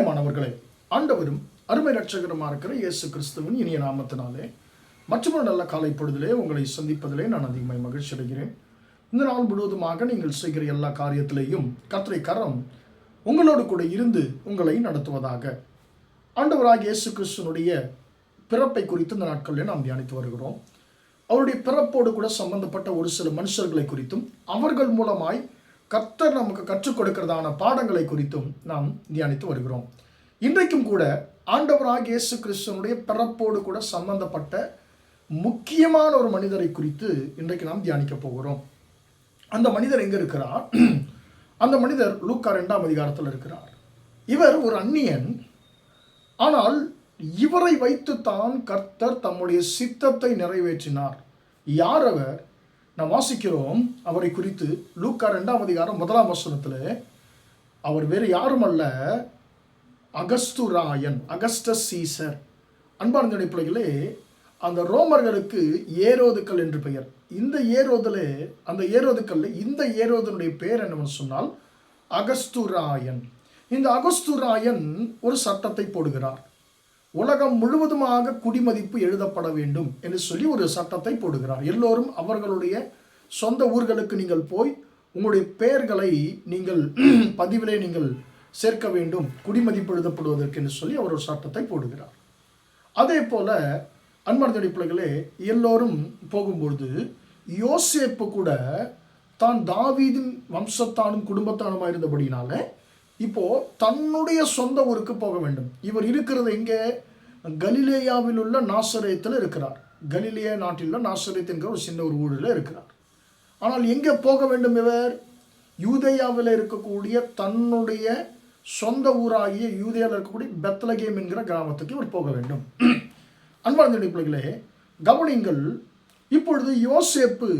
பிரியமானவர்களே, ஆண்டவரும் அருமை ரட்சகருமா இருக்கிற இயேசு கிறிஸ்துவின் இனிய நாமத்தினாலே மற்றொரு நல்ல காலை பொழுதிலே உங்களை சந்திப்பதிலே நான் அதிகமாக மகிழ்ச்சி அடைகிறேன். இந்த நாள் முழுவதுமாக நீங்கள் செய்கிற எல்லா காரியத்திலேயும் கர்த்தருடைய கரம் உங்களோடு கூட இருந்து உங்களை நடத்துவதாக. ஆண்டவராகிய இயேசு கிறிஸ்துவனுடைய பிறப்பை குறித்து இந்த நாட்களிலே நாம் தியானித்து வருகிறோம். அவருடைய பிறப்போடு கூட சம்பந்தப்பட்ட ஒரு சில மனுஷர்களை குறித்தும் அவர்கள் மூலமாய் கர்த்தர் நமக்கு கற்றுக் கொடுக்கிறதான பாடங்களை குறித்தும் நாம் தியானித்து வருகிறோம். இன்றைக்கும் கூட ஆண்டவராகிய இயேசு கிறிஸ்துவனுடைய பிறப்போடு கூட சம்பந்தப்பட்ட முக்கியமான ஒரு மனிதரை குறித்து இன்றைக்கு நாம் தியானிக்க போகிறோம். அந்த மனிதர் எங்க இருக்கிறார்? அந்த மனிதர் லூக்கா 2ஆம் அதிகாரத்தில் இருக்கிறார். இவர் ஒரு அந்நியன். ஆனால் இவரை வைத்துத்தான் கர்த்தர் தம்முடைய சித்தத்தை நிறைவேற்றினார். யார் அவர்? நாம் வாசிக்கிறோம் அவரை குறித்து லூக்கா 2ஆம் அதிகாரம் 1ஆம் வசனத்தில். அவர் வேறு யாரும் அல்ல, அகஸ்துராயன், அகஸ்டஸ் சீசர். அன்பார்ந்த பிள்ளைகளே, அந்த ரோமர்களுக்கு ஏரோதுக்கள் என்று பெயர். இந்த ஏரோதில், அந்த ஏரோதுக்கள், இந்த ஏரோதனுடைய பெயர் என்னவென்று சொன்னால் அகஸ்துராயன். இந்த அகஸ்துராயன் ஒரு சட்டத்தை போடுகிறார். உலகம் முழுவதுமாக குடிமதிப்பு எழுதப்பட வேண்டும் என்று சொல்லி ஒரு சட்டத்தை போடுகிறார். எல்லோரும் அவர்களுடைய சொந்த ஊர்களுக்கு நீங்கள் போய் உங்களுடைய பெயர்களை நீங்கள் பதிவிலே நீங்கள் சேர்க்க வேண்டும், குடிமதிப்பு எழுதப்படுவதற்கு என்று சொல்லி அவர் ஒரு சட்டத்தை போடுகிறார். அதே போல அன்பார்ந்த பிள்ளைகளே, எல்லோரும் போகும்பொழுது யோசேப்பு கூட தான் தாவீதின் வம்சத்தானும் குடும்பத்தானுமாக இருந்தபடினால இப்போ தன்னுடைய சொந்த ஊருக்கு போக வேண்டும். இவர் இருக்கிறது எங்கே? கலிலேயாவில் உள்ள நாசரேத்தில் இருக்கிறார். கலிலேயா நாட்டில் உள்ள நாசரேத் என்கிற ஒரு சின்ன ஒரு ஊரில் இருக்கிறார். ஆனால் எங்கே போக வேண்டும் இவர்? யூதேயாவில் இருக்கக்கூடிய தன்னுடைய சொந்த ஊராகிய யூதேயாவில் இருக்கக்கூடிய பெத்லகேம் என்கிற கிராமத்துக்கு இவர் போக வேண்டும். அன்பார்ந்த பிள்ளைகளே, கவனிங்கள். இப்பொழுது யோசேப்பு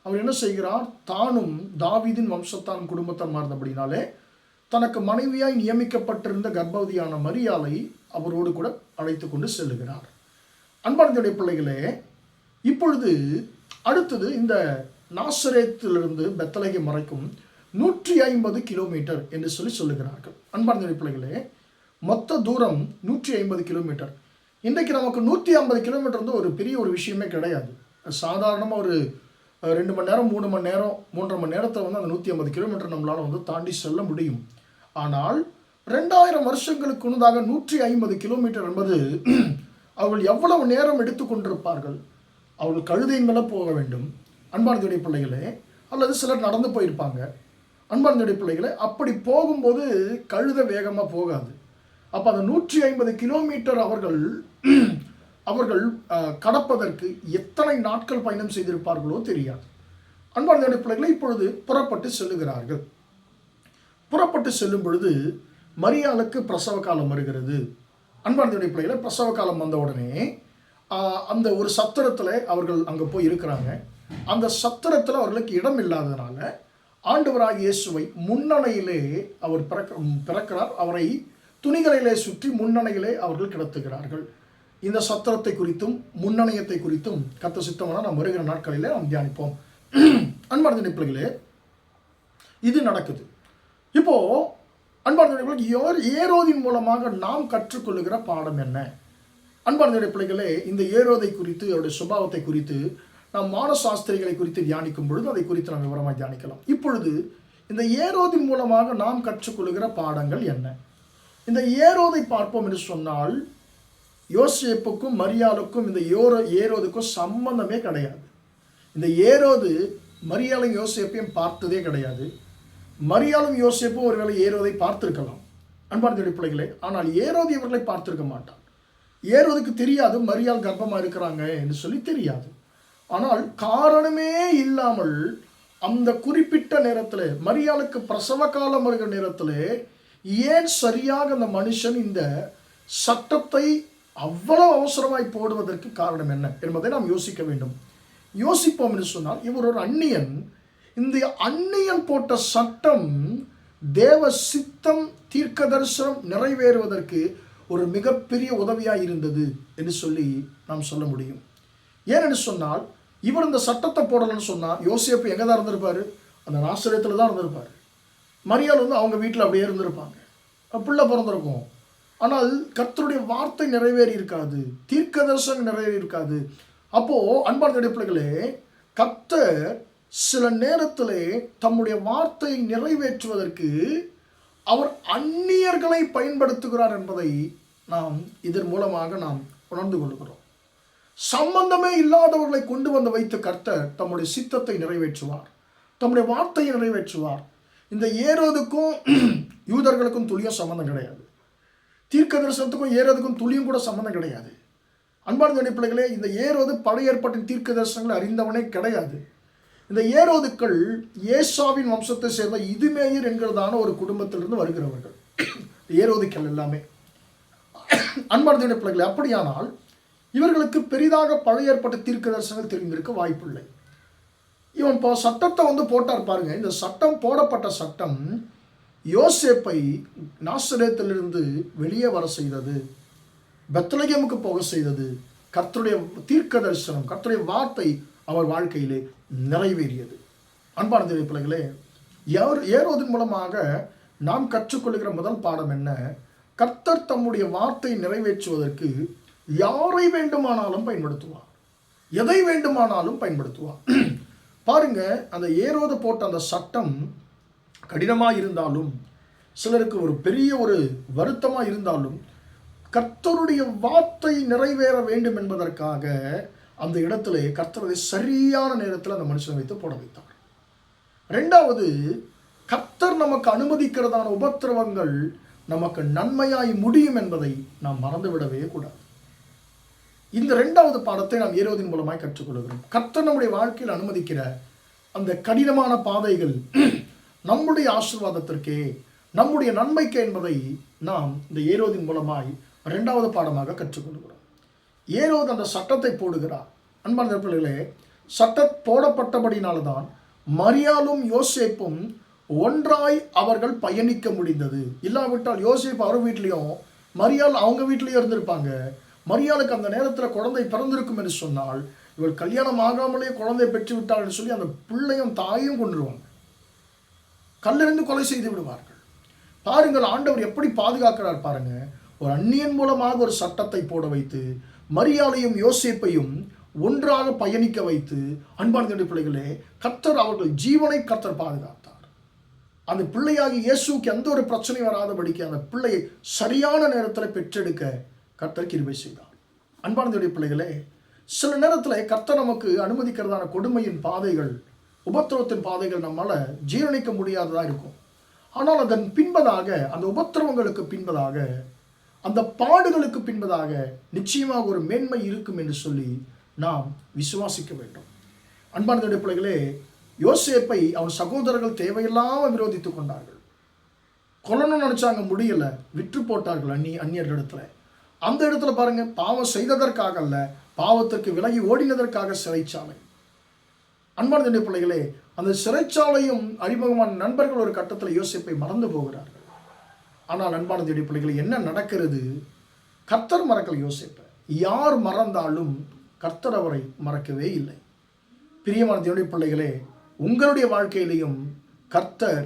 அவர் என்ன செய்கிறார்? தானும் தாவீதின் வம்சத்தான் குடும்பத்தான் மாறுந்தபடினாலே தனக்கு மனைவியாய் நியமிக்கப்பட்டிருந்த கர்ப்பவதியான மரியாளை அவரோடு கூட அழைத்து கொண்டு செல்லுகிறார். அன்பார்ந்த பிள்ளைகளே, இப்பொழுது அடுத்தது இந்த நாசரேத்திலிருந்து பெத்லகேம் வரைக்கும் 150 கிலோமீட்டர் என்று சொல்லுகிறார்கள். அன்பார்ந்த பிள்ளைகளே, மொத்த தூரம் 150 கிலோமீட்டர். இன்றைக்கு நமக்கு 150 கிலோமீட்டர் வந்து ஒரு பெரிய ஒரு விஷயமே கிடையாது. சாதாரணமாக ஒரு 2 மணி நேரம், 3 மணி நேரம், 3.5 மணி நேரத்தில் வந்து அந்த 150 கிலோமீட்டர் நம்மளால் வந்து தாண்டி செல்ல முடியும். ஆனால் 2000 வருஷங்களுக்கு முன்னதாக 150 கிலோமீட்டர் என்பது அவர்கள் எவ்வளவு நேரம் எடுத்து கொண்டிருப்பார்கள்? அவர்கள் கழுதையின் மேலே போக வேண்டும். அன்பார்ந்த பிள்ளைகளே, அல்லது சிலர் நடந்து போயிருப்பாங்க. அன்பார்ந்த பிள்ளைகளே, அப்படி போகும்போது கழுத வேகமாக போகாது. அப்போ அந்த 150 கிலோமீட்டர் அவர்கள் கடப்பதற்கு எத்தனை நாட்கள் பயணம் செய்திருப்பார்களோ தெரியாது. அன்பார்ந்த பிள்ளைகளை, இப்பொழுது புறப்பட்டு செல்லுகிறார்கள். புறப்பட்டு செல்லும் பொழுது மரியாளுக்கு பிரசவ காலம் வருகிறது. அன்பார்ந்த பிள்ளைகளை, பிரசவ காலம் வந்த உடனே அந்த ஒரு சத்திரத்தில் அவர்கள் அங்கே போய் இருக்கிறாங்க. அந்த சத்திரத்தில் அவர்களுக்கு இடம் இல்லாததுனால ஆண்டவராகிய இயேசுவை முன்னணையிலே அவர் பிறக்கிறார். அவரை துணிகளிலே சுற்றி முன்னணையிலே அவர்கள் கிடத்துகிறார்கள். இந்த சத்திரத்தை குறித்தும் முன்னணையத்தை குறித்தும் கர்த்தர் சித்தமானால் நாம் வருகிற நாட்களிலே நாம் தியானிப்போம். அன்பார்ந்த பிள்ளைகளே, இது நடக்குது. இப்போ அன்பார்ந்த ஏரோதின் மூலமாக நாம் கற்றுக்கொள்ளுகிற பாடம் என்ன? அன்பார்ந்த பிள்ளைகளே, இந்த ஏரோதை குறித்து, அவருடைய சுபாவத்தை குறித்து நாம் மானசாஸ்திரிகளை குறித்து தியானிக்கும் பொழுது அதை குறித்து நாம் விவரமாக தியானிக்கலாம். இப்பொழுது இந்த ஏரோதின் மூலமாக நாம் கற்றுக்கொள்ளுகிற பாடங்கள் என்ன? இந்த ஏரோதை பார்ப்போம் என்று சொன்னால் யோசேப்புக்கும் மரியாளுக்கும் இந்த ஏரோதுக்கும் சம்பந்தமே கிடையாது. இந்த ஏரோது மரியாளையும் யோசேப்பையும் பார்த்ததே கிடையாது. மரியாளும் யோசேப்பும் ஒருவேளை ஏரோதை பார்த்திருக்கலாம் அன்பார்ந்த பிள்ளைகளே. ஆனால் ஏரோது இவர்களை பார்த்திருக்க மாட்டான். ஏரோதுக்கு தெரியாது மரியாள் கர்ப்பமாக இருக்கிறாங்க என்று சொல்லி தெரியாது. ஆனால் காரணமே இல்லாமல் அந்த குறிப்பிட்ட நேரத்தில், மரியாளுக்கு பிரசவ காலம் வருகிற நேரத்தில், ஏன் சரியாக அந்த மனுஷன் இந்த சட்டத்தை அவ்வளவு அவசரமாய் போடுவதற்கு காரணம் என்ன என்பதை நாம் யோசிக்க வேண்டும். யோசிப்போம் என்று சொன்னால், இவர் ஒரு அந்நியன். இந்த அந்நியன் போட்ட சட்டம் தேவ சித்தம், தீர்க்க தரிசனம் நிறைவேறுவதற்கு ஒரு மிகப்பெரிய உதவியாக இருந்தது என்று சொல்லி நாம் சொல்ல முடியும். ஏனென்று சொன்னால், இவர் இந்த சட்டத்தை போடலன்னு சொன்னால் யோசேப்பு எங்கே தான் இருந்திருப்பார்? அந்த நாசரேத்தில் தான் இருந்திருப்பார். மரியாள் வந்து அவங்க வீட்டில் அப்படியே இருந்திருப்பாங்க. பிள்ளை பிறந்திருக்கும். ஆனால் கர்த்தருடைய வார்த்தை நிறைவேறி இருக்காது, தீர்க்க தரிசனம் நிறைவேறி இருக்காது. அப்போது அன்பார்ந்த பிள்ளைகளே, கர்த்தர் சில நேரத்திலே தம்முடைய வார்த்தையை நிறைவேற்றுவதற்கு அவர் அந்நியர்களை பயன்படுத்துகிறார் என்பதை நாம் இதன் மூலமாக நாம் உணர்ந்து கொள்கிறோம். சம்பந்தமே இல்லாதவர்களை கொண்டு வந்து வைத்து கர்த்தர் தம்முடைய சித்தத்தை நிறைவேற்றுவார், தம்முடைய வார்த்தையை நிறைவேற்றுவார். இந்த ஏரோதுக்கும் யூதர்களுக்கும் துளியும் சம்பந்தம் கிடையாது. தீர்க்க தரிசனத்துக்கும் ஏரோதுக்கும் துளியும் கூட சம்பந்தம் கிடையாது. அன்பார்ந்த பிள்ளைகளே, இந்த ஏரோது பழைய ஏற்பாட்டின் தீர்க்க தரிசனங்களை அறிந்தவனே கிடையாது. இந்த ஏரோதுக்கள் ஏசாவின் வம்சத்தை சேர்ந்த இதுமேயர் என்கிறதான ஒரு குடும்பத்திலிருந்து வருகிறவர்கள் ஏரோதுக்கள் எல்லாமே. அன்பார்ந்த பிள்ளைகளே, அப்படியானால் இவர்களுக்கு பெரிதாக பழைய ஏற்பட்ட தீர்க்க தரிசனங்கள் தெரிந்திருக்க வாய்ப்பில்லை. இவன் இப்போ சட்டத்தை போட்டார் பாருங்க. இந்த சட்டம், போடப்பட்ட சட்டம் யோசேப்பை நாசரேத்திலிருந்து வெளியே வர செய்தது, பெத்லகேமுக்கு போக செய்தது. கர்த்தருடைய தீர்க்க தரிசனம், கர்த்தருடைய வார்த்தை அவர் வாழ்க்கையிலே நிறைவேறியது. அன்பான தேவ பிள்ளைகளே, ஏரோதின் மூலமாக நாம் கற்றுக்கொள்கிற முதல் பாடம் என்ன? கர்த்தர் தம்முடைய வார்த்தை நிறைவேற்றுவதற்கு யாரை வேண்டுமானாலும் பயன்படுத்துவார், எதை வேண்டுமானாலும் பயன்படுத்துவார். பாருங்க, அந்த ஏரோது போட்ட அந்த சட்டம் கடினமாக இருந்தாலும், சிலருக்கு ஒரு பெரிய ஒரு வருத்தமாக இருந்தாலும், கர்த்தருடைய வார்த்தை நிறைவேற வேண்டும் என்பதற்காக அந்த இடத்துல கர்த்தரை சரியான நேரத்தில் அந்த மனுஷனை வைத்து போட வைத்தார். ரெண்டாவது, கர்த்தர் நமக்கு அனுமதிக்கிறதான உபத்திரவங்கள் நமக்கு நன்மையாய் முடியும் என்பதை நாம் மறந்துவிடவே கூடாது. இந்த ரெண்டாவது பாடத்தை நாம் ஏரோதின் மூலமாய் கற்றுக்கொள்கிறோம். கர்த்தர் நம்முடைய வாழ்க்கையில் அனுமதிக்கிற அந்த கடினமான பாதைகள் நம்முடைய ஆசீர்வாதத்திற்கே, நம்முடைய நன்மைக்கே என்பதை நாம் இந்த ஏரோதின் மூலமாய் ரெண்டாவது பாடமாக கற்றுக்கொள்கிறோம். ஏரோது அந்த சட்டத்தை போடுகிறார். அன்பான பிள்ளைகளே, சட்டம் போடப்பட்டபடினால்தான் மரியாளும் யோசேப்பும் ஒன்றாய் அவர்கள் பயணிக்க முடிந்தது. இல்லாவிட்டால் யோசேப்பு அவர் வீட்லேயும் மரியாள் அவங்க வீட்லேயும் இருந்திருப்பாங்க. மரியாளுக்கு அந்த நேரத்தில் குழந்தை பிறந்திருக்கும் என்று சொன்னால், இவள் கல்யாணம் ஆகாமலே குழந்தை பெற்று விட்டாள் என்று சொல்லி அந்த பிள்ளையும் தாயும் கொண்டுருவாங்க, கல்லிருந்து கொலை செய்து விடுவார்கள். பாருங்கள், ஆண்டவர் எப்படி பாதுகாக்கிறார் பாருங்க. ஒரு அந்நியன் மூலமாக ஒரு சட்டத்தை போட வைத்து மரியாளையும் யோசேப்பையும் ஒன்றாக பயணிக்க வைத்து, அன்பான பிள்ளைகளே, கர்த்தர் அவர்கள் ஜீவனை கர்த்தர் பாதுகாத்தார். அந்த பிள்ளையாகி இயேசுக்கு எந்த ஒரு பிரச்சனையும் வராதபடிக்கு அந்த பிள்ளையை சரியான நேரத்தில் பெற்றெடுக்க கர்த்தர் கிருபை செய்தார். அன்பான பிள்ளைகளே, சில நேரத்தில் கர்த்தர் நமக்கு அனுமதிக்கிறதான கொடுமையின் பாதைகள், உபத்திரவத்தின் பாதைகள் நம்மளால் ஜீரணிக்க முடியாததாக இருக்கும். ஆனால் அதன் பின்பதாக, அந்த உபத்திரவங்களுக்கு பின்பதாக, அந்த பாடுகளுக்கு பின்பதாக நிச்சயமாக ஒரு மேன்மை இருக்கும் என்று சொல்லி நாம் விசுவாசிக்க வேண்டும். அன்பான பிள்ளைகளே, யோசேப்பை அவன் சகோதரர்கள் தேவையில்லாமல் விரோதித்துக் கொண்டார்கள். கொல்லணும்னு நினைச்சாங்க, முடியல, விற்று போட்டார்கள் அந்நியர்களிடத்துல. அந்த இடத்துல பாருங்க, பாவம் செய்ததற்காக அல்ல, பாவத்திற்கு விலகி ஓடினதற்காக சிறைச்சாலை. அன்பான பிள்ளைகளே, அந்த சிறைச்சாலையும் அறிமுகமான நண்பர்கள் ஒரு கட்டத்தில் யோசேப்பை மறந்து போகிறார்கள். ஆனால் அன்பான பிள்ளைகளை, என்ன நடக்கிறது? கர்த்தர் மறக்கல யோசேப்பை. யார் மறந்தாலும் கர்த்தர் அவரை மறக்கவே இல்லை. பிரியமான தேவனுடைய பிள்ளைகளே, உங்களுடைய வாழ்க்கையிலையும் கர்த்தர்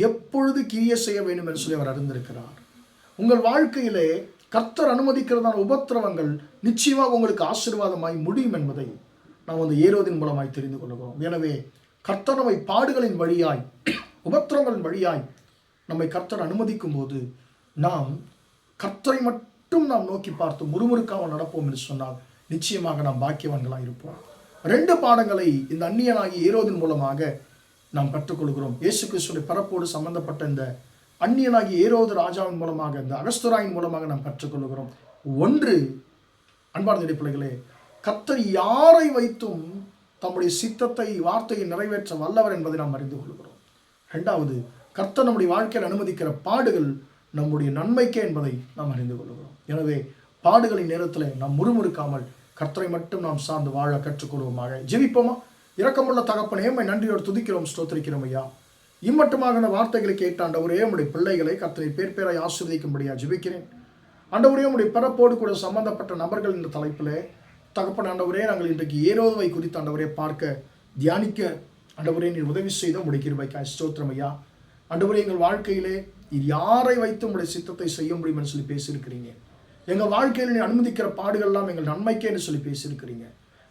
எப்பொழுது கிரியை செய்ய வேண்டும் என்று சொல்லி அவர் அறிந்திருக்கிறார். உங்கள் வாழ்க்கையிலே கர்த்தர் அனுமதிக்கிறதான உபத்திரவங்கள் நிச்சயமாக உங்களுக்கு ஆசீர்வாதமாய் முடியும் என்பதை நாம் அந்த ஏரோதின் மூலமாய் தெரிந்து கொள்கிறோம். எனவே கர்த்தர் நம்மை பாடுகளின் வழியாய், உபத்திரவங்களின் வழியாய் நம்மை கர்த்தர் அனுமதிக்கும் போது நாம் கர்த்தரை மட்டும் நாம் நோக்கி பார்த்து முறுமுறுக்காமல் நடப்போம் என்று சொன்னால் நிச்சயமாக நாம் பாக்கியவான்களாக இருப்போம். 2 பாடங்களை இந்த அந்நியனாகி ஏரோதின் மூலமாக நாம் கற்றுக்கொள்கிறோம். இயேசு கிறிஸ்துவின் பிறப்போடு சம்பந்தப்பட்ட இந்த அந்நியனாகி ஏரோது ராஜாவின் மூலமாக, இந்த அகஸ்தராயின் மூலமாக நாம் கற்றுக்கொள்கிறோம். 1, அன்பார்ந்த பிள்ளைகளே, கர்த்தர் யாரை வைத்தும் தம்முடைய சித்தத்தை, வார்த்தையை நிறைவேற்ற வல்லவர் என்பதை நாம் அறிந்து கொள்கிறோம். 2வது, கர்த்தர் நம்முடைய வாழ்க்கையில் அனுமதிக்கிற பாடுகள் நம்முடைய நன்மைக்கே என்பதை நாம் அறிந்து கொள்கிறோம். எனவே பாடுகளின் நேரத்தில் நாம் முறுமுறுக்காமல் கர்த்தரை மட்டும் நாம் சார்ந்து வாழ கற்றுக்கொள்வோமாக. ஜெபிப்போமா? இரக்கமுள்ள தகப்பனே, உம்மை நன்றியோடு துதிக்கிறோம், ஸ்தோத்திரிக்கிறோம் ஐயா. இம்மட்டுமாக அந்த வார்த்தைகளை கேட்ட ஆண்டவரே, உம்முடைய பிள்ளைகளை கர்த்தரை பேராய் ஆசீர்வதிக்கும்படியா ஜெபிக்கிறேன். ஆண்டவரே, உம்முடைய பிறப்போடு கூட சம்பந்தப்பட்ட நபர்கள் இந்த தலைப்பில் தகப்பன் ஆண்டவரே, நாங்கள் இன்றைக்கு ஏரோதுவை குறித்து ஆண்டவரே பார்க்க தியானிக்க ஆண்டவரே நீர் உதவி செய்த உம்முடைய கிருபைக்காய் ஸ்தோத்திரம் ஐயா. ஆண்டவரே, எங்கள் வாழ்க்கையிலே இது யாரை வைத்து உங்களுடைய சித்தத்தை செய்ய முடியும் என்று சொல்லி பேசியிருக்கிறீங்க. எங்கள் வாழ்க்கையில் நீ அனுமதிக்கிற பாடுகள்லாம் எங்கள் நன்மைக்கே என்று சொல்லி பேசியிருக்கிறீங்க.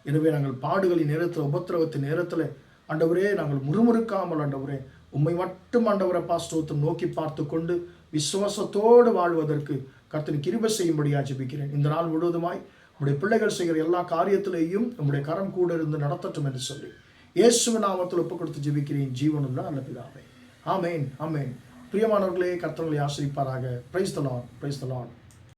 எனவே நாங்கள் பாடுகளின் நேரத்தில், உபத்திரவத்தின் நேரத்தில் ஆண்டவரே நாங்கள் முறுமுறுக்காமல் ஆண்டவரே உம்மை மட்டும் ஆண்டவரை பாஸ்தோத்தம் நோக்கி பார்த்து கொண்டு விசுவாசத்தோடு வாழ்வதற்கு கர்த்தர் கிருபை செய்யும்படியாக ஜெபிக்கிறேன். இந்த நாள் முழுவதுமாய் உங்களுடைய பிள்ளைகள் செய்கிற எல்லா காரியத்திலேயும் உங்களுடைய கரம் கூட இருந்து நடத்தட்டும் என்று சொல்லி இயேசுவின் நாமத்தில் ஒப்புக் கொடுத்து ஜெபிக்கிறேன் ஜீவனுள்ள நல்ல பிதாவே. ஆமேன், ஆமேன். பிரியமானவர்களே, கர்த்தர் உங்களை ஆசீர்வதிப்பாராக. Praise the Lord, praise the Lord.